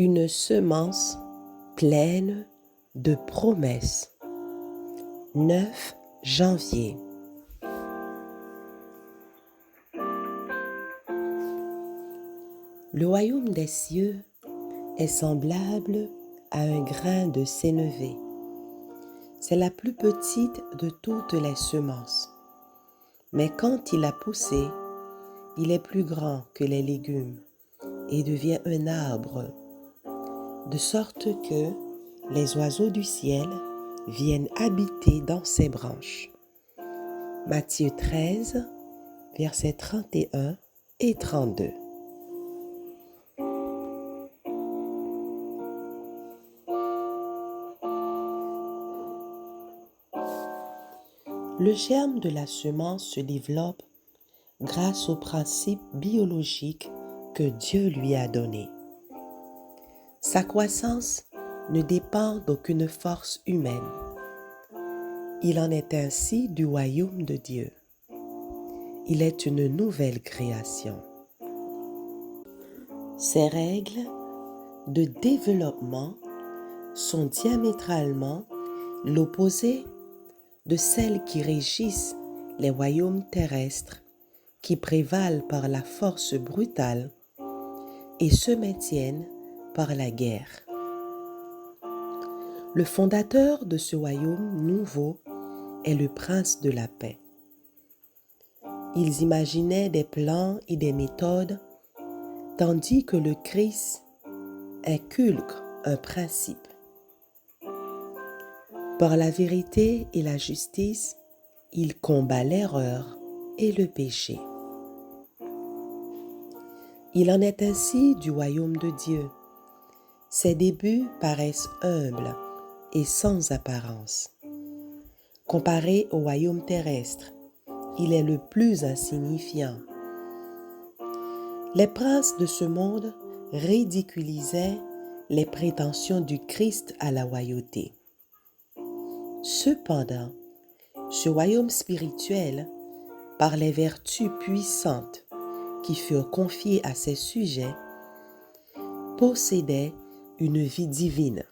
Une semence pleine de promesses. 9 janvier. Le royaume des cieux est semblable à un grain de sénévé. C'est la plus petite de toutes les semences. Mais quand il a poussé, il est plus grand que les légumes et devient un arbre, de sorte que les oiseaux du ciel viennent habiter dans ses branches. Matthieu 13, versets 31 et 32. Le germe de la semence se développe grâce aux principes biologiques que Dieu lui a donnés. Sa croissance ne dépend d'aucune force humaine. Il en est ainsi du royaume de Dieu. Il est une nouvelle création. Ces règles de développement sont diamétralement l'opposé de celles qui régissent les royaumes terrestres qui prévalent par la force brutale et se maintiennent par la guerre. Le fondateur de ce royaume nouveau est le prince de la paix. Ils imaginaient des plans et des méthodes, tandis que le Christ inculque un principe. Par la vérité et la justice, il combat l'erreur et le péché. Il en est ainsi du royaume de Dieu. Ses débuts paraissent humbles et sans apparence. Comparé au royaume terrestre, il est le plus insignifiant. Les princes de ce monde ridiculisaient les prétentions du Christ à la royauté. Cependant, ce royaume spirituel, par les vertus puissantes qui furent confiées à ses sujets, possédait une vie divine.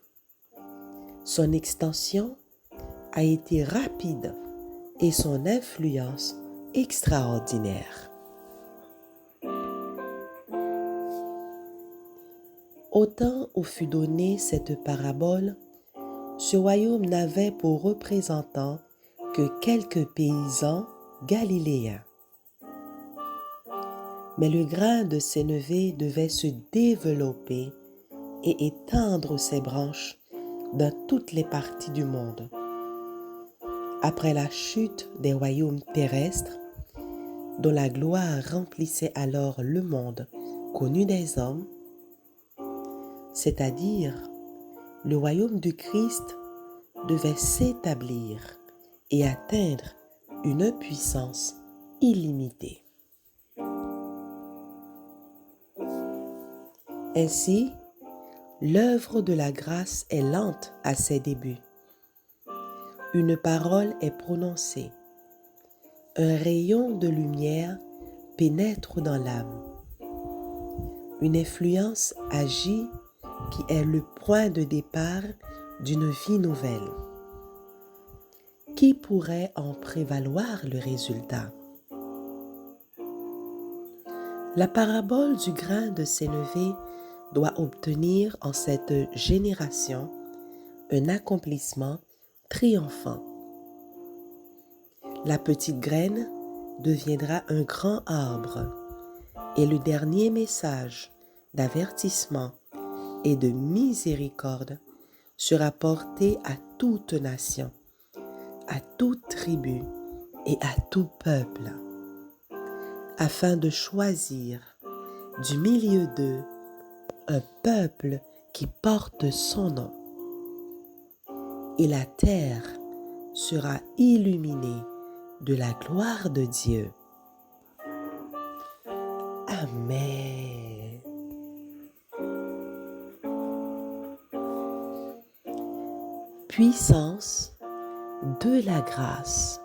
Son extension a été rapide et son influence extraordinaire. Au temps où fut donnée cette parabole, ce royaume n'avait pour représentants que quelques paysans galiléens. Mais le grain de sénévé devait se développer et étendre ses branches dans toutes les parties du monde. Après la chute des royaumes terrestres, dont la gloire remplissait alors le monde connu des hommes, c'est-à-dire le royaume du Christ devait s'établir et atteindre une puissance illimitée. Ainsi, l'œuvre de la grâce est lente à ses débuts. Une parole est prononcée. Un rayon de lumière pénètre dans l'âme. Une influence agit qui est le point de départ d'une vie nouvelle. Qui pourrait en prévaloir le résultat? La parabole du grain de sénévé doit obtenir en cette génération un accomplissement triomphant. La petite graine deviendra un grand arbre et le dernier message d'avertissement et de miséricorde sera porté à toute nation, à toute tribu et à tout peuple, afin de choisir du milieu d'eux un peuple qui porte son nom. Et la terre sera illuminée de la gloire de Dieu. Amen. Puissance de la grâce.